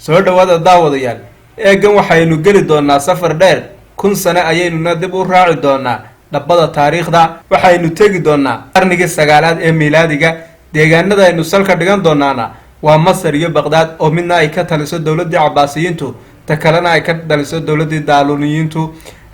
soo dhawaada daawadayaal eegan waxaynu geli doonaa safar dheer 1000 sano ayaynu dib u raaci doonaa dhabbada taariikhda waxaynu tegi doonaa qarnigii 9aad ee miilaadiga deegaanada aynu salka dhigan doonaana waa Masar iyo Baghdad oo midna ay ka taliso dawladda Cabbaasiyiintu ta kalena ay ka taliso dawladda Daaluuniyiintu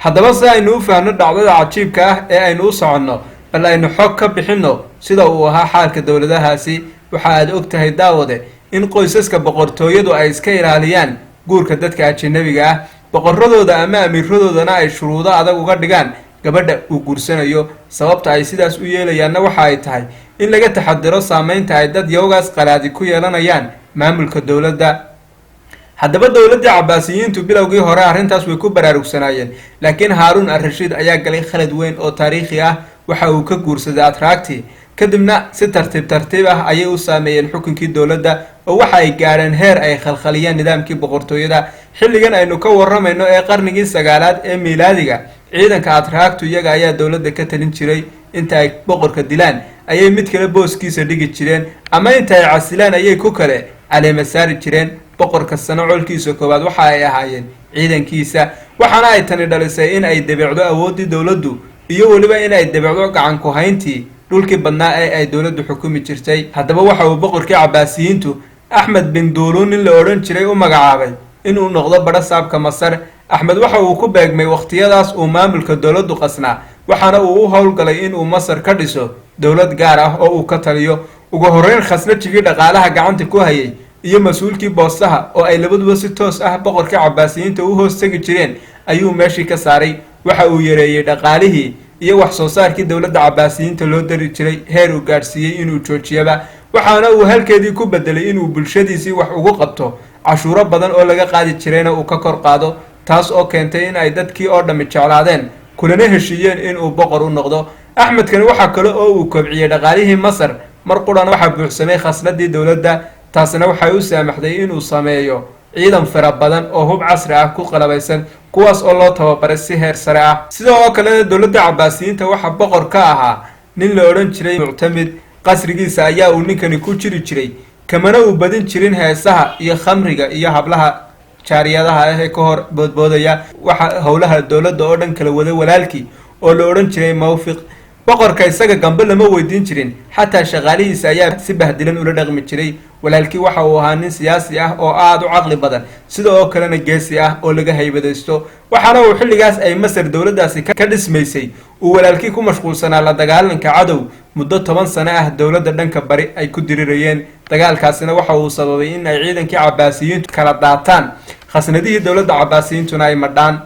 haddaba si aynu u faahno dhacdada cajiibka ah ee aynu u soconno bal aynu xog ka bixino sida uu ahaa xaalka dawladahaasi waxa aad ogtahay daawade in qoysaska boqortooyadu ay iska ilaaliyaan guurka dadka ajnabiga ah boqoradooda ama amiiradooda ay shuruudo adag uga dhigaan gabadha uu guursanayo sababta ay sidaas u yeelayaan waxa ay tahay in laga taxadiro saameynta ay dad yowgaas qalaadi ku yeelanayaan maamulka dawladda haddaba dawladda Cabbaasiyiintu bilowgii hore arrintaas way ku baraarugsanaayeen laakiin Haarun al-Rashiid ayaa galay khalad weyn oo taariikhi ah waxa uu ka guursaday Atraakti kadibna si tartiib ah ayay u saameeyeen xukunkii dawladda oo waxa ay gaareen heer ay khalkhaliyeen nidaamkii boqortooyada xilligan aynu ka waramayno ee qarnigii 9aad ee miilaadiga ciidanka Atraaktu iyaga ayaa dawladda ka talin jiray inta ay boqorka dilaan ayay mid kale booskiisa dhigi jireen ama inta ay casilaan ayay ku kale caleema saari jireen boqorka sano colkiisa koobaad waxa ay ahaayeen ciidankiisa waxaana ay tani dhalisay in ay dabeecdo awoodii dawladdu iyo waliba in ay dabeecdo gacan ku hayntii dhulkii badnaa ee ay dawladdu xukumi jirtay haddaba waxa uu boqorkii Cabbaasiyiintu Ahmed bin Duulun la oran jiray u magacaabay inuu noqdo barasaabka Masar Ahmed waxa uu ku beegmay waqtiyadaas uu maamulka dawladdu qasnaa waxaana uu u howlgalay in uu Masar ka dhiso dawlad gaar ah oo uu ka taliyo ugu horeyn khasnajigii dhaqaalaha gacanta ku hayay iyo mas'uulkii boosaha oo ay labaduba si toos ah boqorkii Cabbaasiyiinta u hoos tagi jireen ayuu meeshii ka saaray waxa uu yareeyay dhaqaalihii iyo wax soo saarkii dawladda Cabbaasiyiinta loo dari jiray heer uu gaarsiiyay inuu joojiyaba waxaana uu halkeedii ku bedelay inuu bulshadiisii wax ugu qabto cashuuro badan oo laga qaadi jirayna uu ka kor qaado taas oo keentay in ay dadkii oo dhami jeclaadeen kulana heshiiyeen in uu boqor u noqdo Ahmedkan waxa kale oo uu kobciyay dhaqaalihii Masar mar quraan waxa buuxsamay khasnadii dawladda taasna waxay u saamaxday inuu sameeyo ciidan fara badan oo hub casri ah ku qalabaysan kuwaas oo loo tababaray si heer sare ah sidoo kale dawladda Cabbaasiyiinta waxa boqor ka ahaa nin la oran jiray Muctamid qasrigiisa ayaa uu ninkani ku jiri jiray kamana uu badin jirin heesaha iyo khamriga iyo hablaha jaariyadaha ee ka hor boodboodaya waxa howlaha dawladda oo dhan kala wada walaalkii oo la oran jiray Mawfiq boqorka isaga gambe lama weydiin jirin xataa shaqaalihiisa ayaa si bahdilan ula dhaqmi jiray walaalkii waxa uu ahaa nin siyaasi ah oo aad u caqli badan sidoo kalena geesi ah oo laga haybadaysto waxaana uu xilligaas ay Masar dawladdaasi ka dhismaysay uu walaalkii ku mashquulsanaa la dagaalanka cadow muddo 10 sano ah dawladda dhanka bari ay ku dirirayeen dagaalkaasina waxa uu sababay in ay ciidankii Cabbaasiyiintu kala daataan khasnadihii dawladda Cabbaasiyiintuna ay madhaan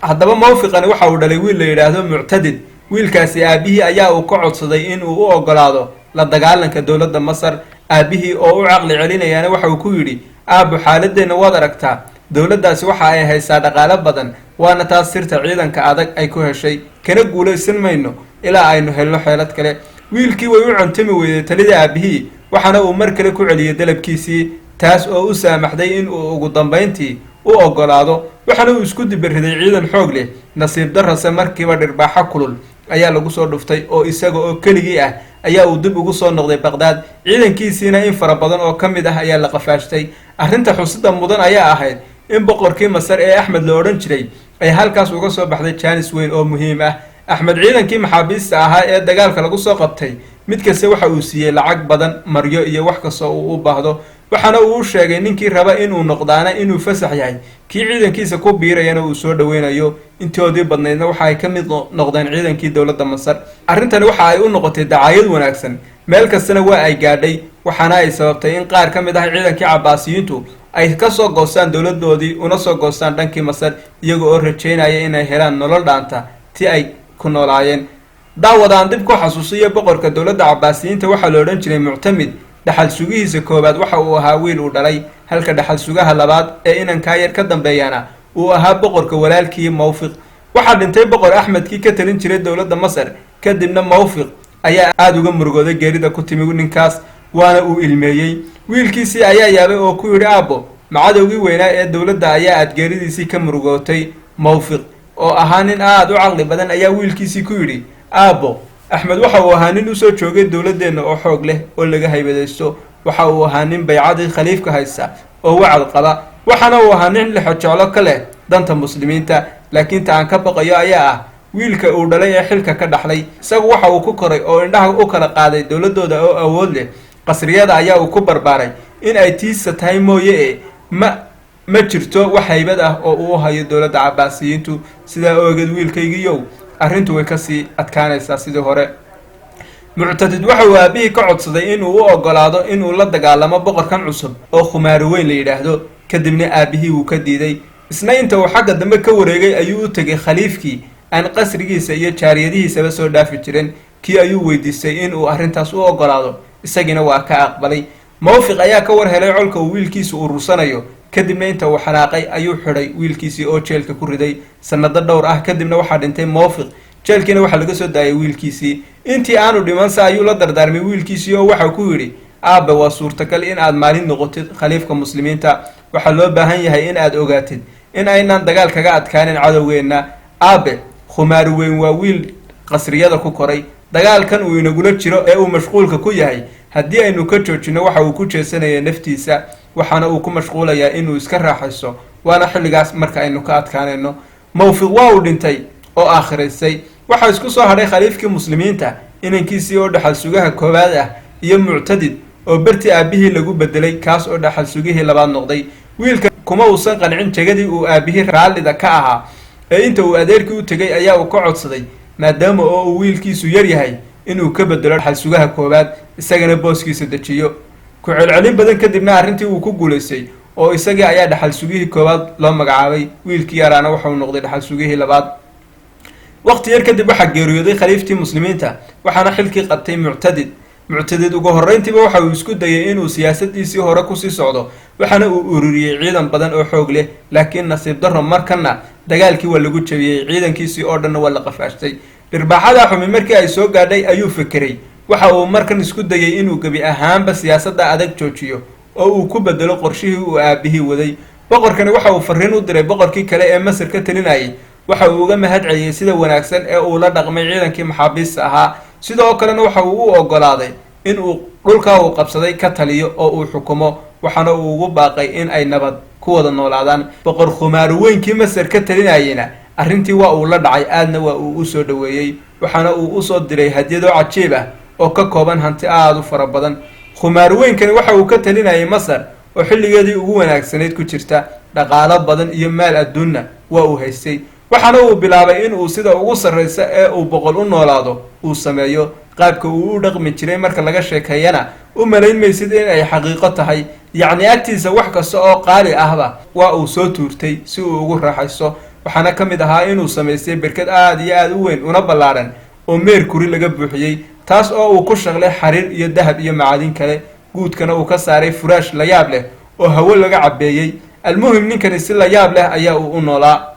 haddaba Mawfiqani waxa uu dhalay wiil la yiraahdo Muctadid wiilkaasi aabihii ayaa uu ka codsaday in uu u ogolaado la dagaalanka dawladda Masar aabihii oo u caqli celinayana waxa uu ku yiri aabo xaaladeena waad aragtaa dawladdaasi waxa ay haysaa dhaqaale badan waana taas sirta ciidanka adag ay ku heshay kana guulaysan mayno ilaa aynu helno xeelad kale wiilkii way u cuntami weeyay talida aabihii waxaana uu mar kale ku celiyay dalabkiisii taas oo u saamaxday in uu ugu dambeyntii u ogolaado waxaana uu isku dibiriday ciidan xoog leh nasiib darrase markiiba dhirbaaxa kulul ayaa lagu soo dhuftay oo isaga oo keligii ah ayaa uu dib ugu soo noqday Baghdad ciidankiisina in fara badan oo kamid ah ayaa la qafaashtay arrinta xusida mudan ayaa ahayd in boqorkii Masar ee Ahmed la oran jiray ay halkaas uga soo baxday jaanis weyn oo muhiim ah Ahmed ciidankii maxaabiista ahaa ee dagaalka lagu soo qabtay mid kasta waxa uu siiyay lacag badan maryo iyo wax kasta oo uu u baahdo waxaana uu sheegay ninkii raba inuu noqdaana inuu fasax yahay kii ciidankiisa ku biirayana uu soo dhaweynayo intoodii badnaydna waxa ay ka mid noqdeen ciidankii dawladda Masar arrintani waxa ay u noqotay dacaayad wanaagsan meel kastana waa ay gaadhay waxaana ay sababtay in qaar ka mid ah ciidankii Cabbaasiyiintu ay ka soo goostaan dawladdoodii una soo goostaan dhankii Masar iyaga oo rajeynaya inay helaan nolol dhaanta tii ay ku noolaayeen daawadaan dib ku xasuusiyo boqorka dawladda Cabbaasiyiinta waxa la oran jiray Muctamid dhaxal sugihiisa koobaad waxa uu ahaa wiil uu dhalay halka dhaxal sugaha labaad ee inanka yar ka dambeeyana uu ahaa boqorka walaalkii Mawfiq waxa dhintay boqor Ahmedkii ka talin jiray dawladda Masar kadibna Mawfiq ayaa aad uga murugooday geerida ku timi ninkaas waana uu ilmeeyay wiilkiisii ayaa yaabay oo ku yiri aabo macadowgii weynaa ee dawladda ayaa aad geeridiisii ka murugootay Mawfiq oo ahaa nin aad u caqli badan ayaa wiilkiisii ku yiri aabo Ahmed waxa uu ahaa nin u soo joogay dawladdeena oo xoog leh oo laga haybadaysto waxa uu ahaa nin baycadii khaliifka haysta oo wacad qaba, waxaana uu ahaa nin lixojeclo ka leh danta muslimiinta. laakiin ta aan ka baqayo ayaa ah wiilka uu dhalay ee xilka ka dhaxlay. isagu waxa uu ku koray oo indhaha u kala qaaday dowladooda oo awood leh. qasriyada ayaa uu ku barbaaray in ay tiisa tahay mooye ee ma jirto wax haybad ah oo uu hayo dowladda cabaasiyiintu. sidaa oogeed wiilkaygiiyow, arrintu way kasii adkaanaysaa sidii hore. muctadid waxa uu aabihii ka codsaday inuu u ogolaado inuu la dagaalamo boqorkan cusub oo Khumaari weyn la yidhaahdo. kadibna aabihii wuu ka diiday. isna inta uu xagga dambe ka wareegay ayuu u tegay khaliifkii aan qasrigiisa iyo jaariyadihiisaba soo dhaafi jirin. kii ayuu weydiistay inuu arrintaas u ogolaado, isagina waa ka aqbalay. Mawfiq ayaa ka war helay colka uu wiilkiisu urursanayo. kadibna inta uu xanaaqay ayuu xidhay wiilkiisii oo jeelka ku riday sanado dhowr ah. kadibna waxaa dhintay Mawfiq, jeelkiina waxaa laga soo daayay wiilkiisii. intii aanu dhimanse ayuu la dardaarmay wiilkiisii oo waxa ku yidhi, aabe, waa suurtagal in aad maalin noqotid khaliifka muslimiinta. waxaa loo baahan yahay in aad ogaatid in aynaan dagaal kaga adkaanin cadowgeenna. aabe, Khumaari weyn waa wiil qasriyada ku koray. dagaalkan uu inagula jiro ee uu mashquulka ku yahay, haddii aynu ka joojino waxa uu ku jeesanaya naftiisa, waxaana uu ku mashquulayaa inuu iska raaxayso, waana xilligaas marka aynu ka adkaanayno. Mawfiq waa uu dhintay oo aakhiraysay. waxaa isku soo hadhay khaliifkii muslimiinta, inankiisii oo dhaxal sugaha koowaad ah, iyo Muctadid oo bartii aabihii lagu bedelay, kaas oo dhaxal sugihii labaad noqday. wiilka kuma uusan qancin jegadii uu aabihii raallida ka ahaa, ee inta uu adeerkii u tegay ayaa uu ka codsaday, maadaama oo uu wiilkiisu yar yahay, inuu ka bedelo dhaxal sugaha koowaad, isagana booskiisa dejiyo. ku celcelin badan kadibna arrintii uu ku guulaystay oo isagii ayaa dhaxal sugihii koowaad loo magacaabay. wiilkii yaraana wuxuu noqday dhaxal sugihii labaad. waqti yar kadib waxaa geeriyooday khaliiftii muslimiinta, waxaana xilkii qabtay Muctadid. ugu horreyntiiba waxa uu isku dayay inuu siyaasadiisii hore kusii socdo, waxaana uu ururiyey ciidan badan oo xoog leh. laakiin nasiib darro markana dagaalkii waa lagu jabiyey, ciidankiisii oo dhanna waa la qafaashtay. dhirbaaxada xumi markii ay soo gaadhay ayuu fekeray. waxa uu markan isku dayay inuu gebi ahaanba siyaasadda adag joojiyo oo uu ku bedelo qorshihii uu aabihii waday. boqorkani waxa uu fariin u diray boqorkii kale ee Masar ka talinayay. waxa uu uga mahadceliyey sida wanaagsan ee uu la dhaqmay ciidankii maxaabiista ahaa. sidoo kalena waxa uu u ogolaaday in uu dhulka uu qabsaday ka taliyo oo uu xukumo, waxaana uu ugu baaqay in ay nabad ku wada noolaadaan. boqor Khumaari weynkii Masar ka talinayayna arrintii waa uu la dhacay, aadna waa uu u soo dhaweeyey, waxaana uu u soo diray hadiyado cajiib ah oo ka kooban hanti aad u fara badan. Khumaari weynkani waxa uu ka talinayay Masar oo xilligeedii ugu wanaagsanayd ku jirta, dhaqaalo badan iyo maal adduunna waa uu haystay. waxaana uu bilaabay in uu sida ugu sarreysa ee uu boqol u noolaado uu sameeyo. qaabka uu u dhaqmi jiray marka laga sheekeeyana u malayn maysid in ay xaqiiqo tahay. yacni agtiisa wax kasta oo qaali ahba waa uu soo tuurtay si uu ugu raaxaysto. waxaana ka mid ahaa inuu samaystay berkad aad iyo aad u weyn una ballaaran oo meerkuri laga buuxiyey, taas oo uu ku shaqlay xariir iyo dahab iyo macaadin kale. guudkana uu ka saaray furaash la yaab leh oo hawo laga cabeeyey. almuhim, ninkani si la yaab leh ayaa uu u noolaa.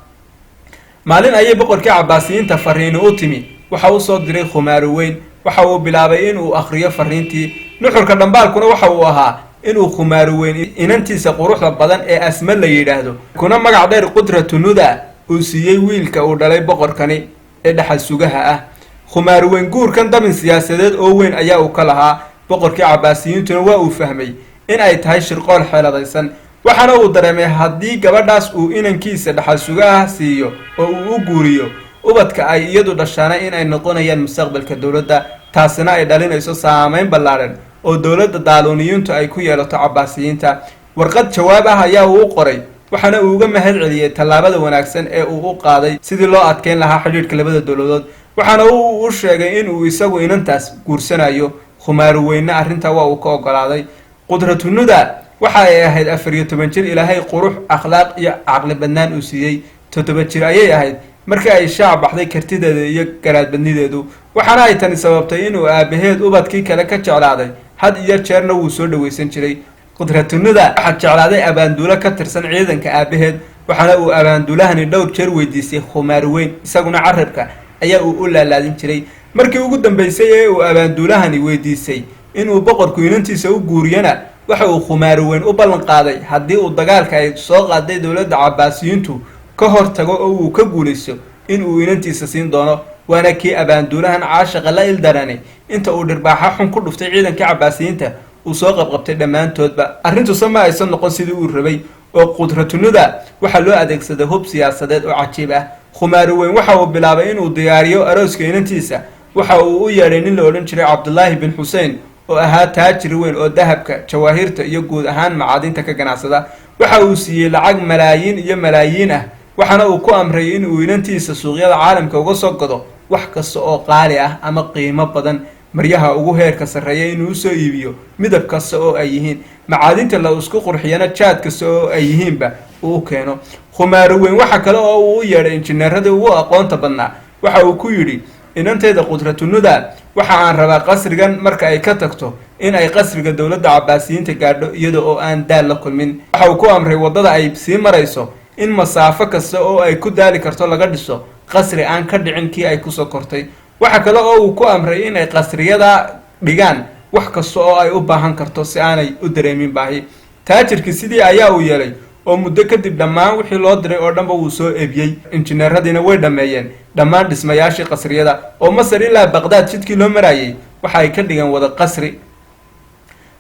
maalin ayay boqorkii cabaasiyiinta fariini u timi. waxa uu soo diray Khumaari weyn. waxa uu bilaabay inuu akhriyo fariintii. nuxurka dhambaalkuna waxa uu ahaa inuu Khumaari weyn inantiisa quruxda badan ee Asma la yidhaahdo, kuna magac dheer Qudratunuda, uu siiyey wiilka uu dhalay boqorkani ee dhaxal sugaha ah. Khumaari weyn guurkan damin siyaasadeed oo weyn ayaa uu ka lahaa. boqorkii cabaasiyiintuna waa uu fahmay in ay tahay shirqool xeeladaysan, waxaana uu dareemay haddii gabadhaas uu inankiisa dhaxal sugaha siiyo oo uu u guuriyo, ubadka ay iyadu dhashaana in ay noqonayaan mustaqbalka dowladda, taasina ay dhalinayso saameyn ballaaran oo dowladda daaluuniyintu ay ku yeelato cabaasiyiinta. warqad jawaab ah ayaa uu u qoray, waxaana uu uga mahad celiyey tallaabada wanaagsan ee uu u qaaday sidii loo adkeyn lahaa xidhiidhka labada dowladood. waxaana uu u sheegay inuu isagu inantaas guursanayo. Khumaari weynna arrintaa waa uu ka ogolaaday. Qudratunuda waxa ay ahayd 14 jir. ilaahay qurux, akhlaaq iyo caqli badnaan uu siiyey. 7 jir ayay ahayd markii ay shaac baxday kartideeda iyo garaadbadnideedu, waxaana ay tani sababtay inuu aabaheed ubadkii kale ka jeclaaday. had iyo jeerna wuu soo dhawaysan jiray. Qudratunuda waxaa jeclaaday abaanduulo ka tirsan ciidanka aabaheed, waxaana uu abaanduulahani dhowr jeer weydiistay Khumaari weyn, isaguna carabka ayaa uu u laalaadin jiray. markii ugu dambeysay ee uu abaanduulahani weydiisay inuu boqorku inantiisa u guuriyana, waxa uu Khumaari weyn u ballan qaaday haddii uu dagaalka ay soo qaaday dowladda cabaasiyiintu ka hor tago oo uu ka guulaysto in uu inantiisa siin doono. waana kii abaanduulahan caashiqa la ildarani inta uu dhirbaaxa xun ku dhuftay ciidankii cabaasiyiinta uu soo qabqabtay dhammaantoodba. arrintuuse ma aysan noqon sidii uu rabay oo qudratunuda waxaa loo adeegsaday hub siyaasadeed oo cajiib ah. khumaaruweyn waxa uu bilaabay inuu diyaariyo arooska inantiisa. waxa uu u yeedhay nin la odhan jiray cabdulaahi bin xuseen oo ahaa taajir weyn oo dahabka, jawaahirta iyo guud ahaan macaadinta ka ganacsada. waxa uu siiyey lacag malaayiin iyo malaayiin ah, waxaana uu ku amray in uu inantiisa suuqyada caalamka uga soo gado wax kasta oo qaali ah ama qiimo badan, maryaha ugu heerka sarreeya inuu usoo iibiyo, midab kasta oo ay yihiin, macaadinta la isku qurxiyana jaad kasta oo ay yihiinba uu u keeno. khumaaruweyn waxa kale oo uu u yeedhay injineeradii ugu aqoonta badnaa. waxa uu ku yidhi, inanteeda qudratunuda waxa aan rabaa qasrigan marka ay ka tagto in ay qasriga dowladda cabaasiyiinta gaadho iyada oo aan daal la kulmin. waxa uu ku amray waddada ay sii marayso in masaafo kasta oo ay ku daali karto laga dhiso qasri aan ka dhicin kii ay kusoo kortay. waxa kale oo uu ku amray in ay qasriyada dhigaan wax kasta oo ay u baahan karto si aanay u dareemin baahi. taajirkii sidii ayaa uu yeelay oo muddo kadib dhammaan wixii loo diray oo dhanba wuu soo ebiyey. injineeradiina way dhammeeyeen dhammaan dhismayaashii qasriyada oo masar ilaa baqdaad jidkii loo marayay waxa ay ka dhigeen wada qasri.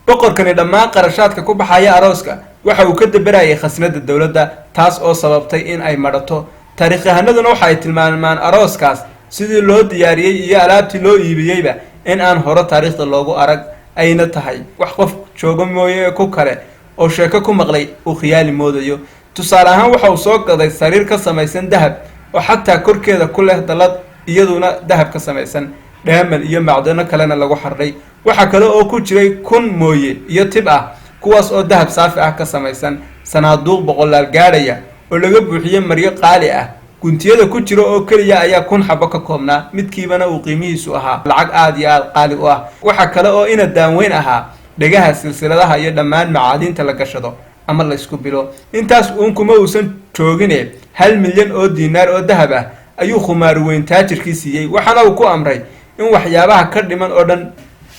boqorkani dhammaan qarashaadka ku baxaya arooska waxa uu ka dabarayay khasnada dowladda, taas oo sababtay in ay madhato. taariikyahanaduna waxa ay tilmaamaan arooskaas sidii loo diyaariyey iyo alaabtii loo iibiyeyba in aan hore taariikhda loogu arag, ayna tahay wax qof joogo mooye ku kale oo sheeko ku maqlay uu khiyaali moodayo. tusaale ahaan waxa uu soo gaday sariir ka samaysan dahab oo xataa korkeeda ku leh dallad iyaduna dahab ka samaysan, dhaamal iyo macdano kalena lagu xardhay. waxa kale oo ku jiray kun mooye iyo tib ah, kuwaas oo dahab saafi ah ka samaysan, sanaaduuq boqolaal gaadhaya oo laga buuxiyey maryo qaali ah. guntiyada ku jira oo keliya ayaa 1000 xabo ka koobnaa, midkiibana uu qiimihiisu ahaa lacag aad iyo aad qaali u ah. waxa kale oo ina daanweyn ahaa dhegaha, silsiladaha iyo dhammaan macaadinta la gashado ama la isku bilo. intaas uun kuma uusan joogine 1 milyan oo diinaar oo dahab ah ayuu khumaaruweyn taajirkii siiyey. waxaana uu ku amray in waxyaabaha ka dhiman oo dhan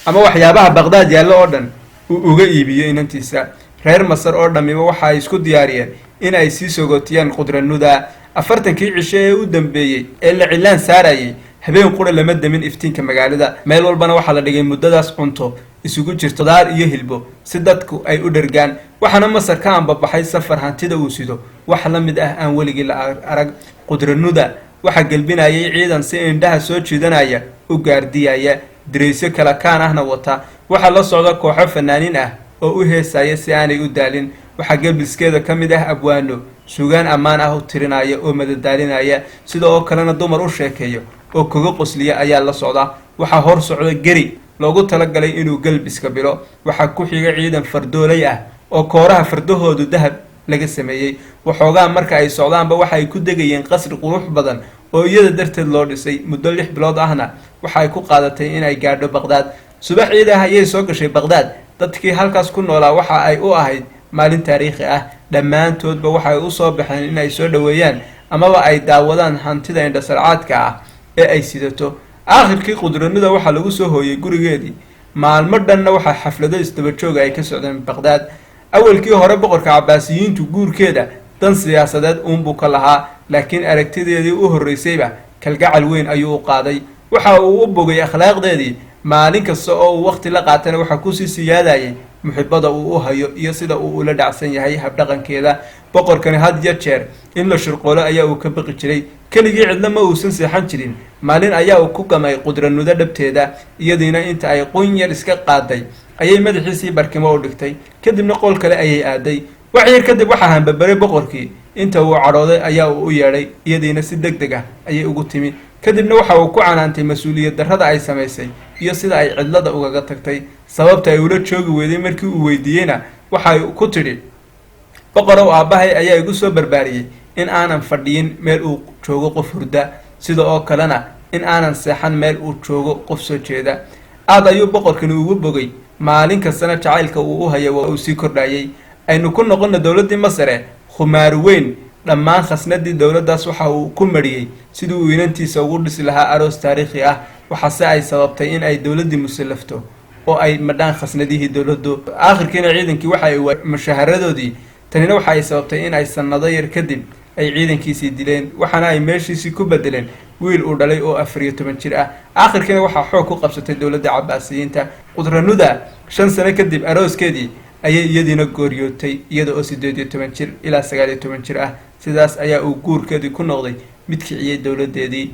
ama waxyaabaha baqdaad yaallo oo dhan uu uga iibiyo inantiisa. reer masar oo dhammiba waxa ay isku diyaariyeen in ay sii sogootiyaan qudranuda. 40kii cisho ee u dambeeyey ee la cilaan saarayay habeen qura lama demin iftiinka magaalada. meel walbana waxaa la dhigay muddadaas cunto isugu jirto daar iyo hilbo si dadku ay u dhergaan. waxaana masar ka anbabaxay safar hantida uu sido wax la mid ah aan weligii la arag. qudranuda waxaa gelbinayay ciidan si indhaha soo jiidanaya u gaardiyaya, diraysyo kala kaan ahna wata. waxaa la socda kooxo fanaaniin ah oo u heesaya si aanay u daalin. waxaa gebilskeeda ka mid ah abwaano sugaan ammaan ah u tirinaya oo madadaalinaya, sida oo kalena dumar u sheekeeyo oo kaga qosliya ayaa la socda. waxaa hor socda geri loogu talagalay inuu galbiska bilo. waxaa ku xiga ciidan fardoolay ah oo kooraha fardahoodu dahab laga sameeyey. waxoogaa marka ay socdaanba waxa ay ku degayeen qasri qurux badan oo iyada darteed loo dhisay. muddo 6 bilood ahna waxa ay ku qaadatay in ay gaadho baqdaad. subax ciid ah ayay soo gashay baqdaad. dadkii halkaas ku noolaa waxa ay u ahayd maalin taariikhi ah. dhammaantoodba waxay u soo baxeen in ay soo dhoweeyaan amaba ay daawadaan hantida indhasarcaadka ah ee ay sidato. aakhirkii qudranuda waxaa lagu soo hooyay gurigeedii. maalmo dhanna waxaa xaflado isdaba jooga ay ka socdeen baqdaad. awalkii hore boqorka cabaasiyiintu guurkeeda dan siyaasadeed uunbuu ka lahaa, laakiin aragtideedii u horreysayba kalgacal weyn ayuu u qaaday. waxa uu u bogay akhlaaqdeedii. maalin kasta oo uu waqti la qaatana waxaa kusii siyaadayay muxibada uu u hayo iyo sida uu ula dhacsan yahay habdhaqankeeda. boqorkani had iyo jeer in la shurqoolo ayaa uu ka baqi jiray. keligii cidna ma uusan seexan jirin. maalin ayaa uu ku gamay qudranuda dhabteeda, iyadiina inta ay qunyar iska qaaday ayay madaxiisii barkimo u dhigtay, kadibna qol kale ayay aaday. wax yar kadib waxaa hambabaray boqorkii. inta uu cadhooday ayaa uu u yeedhay, iyadiina si degdeg ah ayay ugu timi. kadibna waxa uu ku canaantay mas-uuliyad darrada ay samaysay iyo sida ay cidlada ugaga tagtay. sababta ay ula joogi weyday markii uu weydiiyeyna waxay ku tidhi, boqorow aabbahay ayaa igu soo barbaariyey in aanan fadhiyin meel uu joogo qof hurda, sida oo kalena in aanan seexan meel uu joogo qof soo jeeda. aad ayuu boqorkani ugu bogay. maalin kastana jacaylka uu u hayay waa uu sii kordhayay. aynu ku noqonna dowladdii masare. khumaaruweyn dhammaan khasnadii dowladdaas waxa uu ku mariyey sidii uu inantiisa ugu dhisi lahaa aroos taariikhi ah. waxaase ay sababtay in ay dowladdii musallafto oo ay madhaan khasnadihii dowladdu. aakhirkiina ciidankii waxa ay mushaharadoodii. tanina waxa ay sababtay in ay sannado yar kadib ay ciidankiisii dileen, waxaana ay meeshiisii ku bedeleen wiil uu dhalay oo 14 jir ah. aakhirkiina waxaa xoog ku qabsatay dowladda cabaasiyiinta. qudranuda 5 sano kadib arooskeedii ayay iyadiina gooriyootay iyada oo 18 jir ilaa 19 jir ah. sidaas ayaa uu guurkeedii ku noqday mid kiciyay dowladeedii.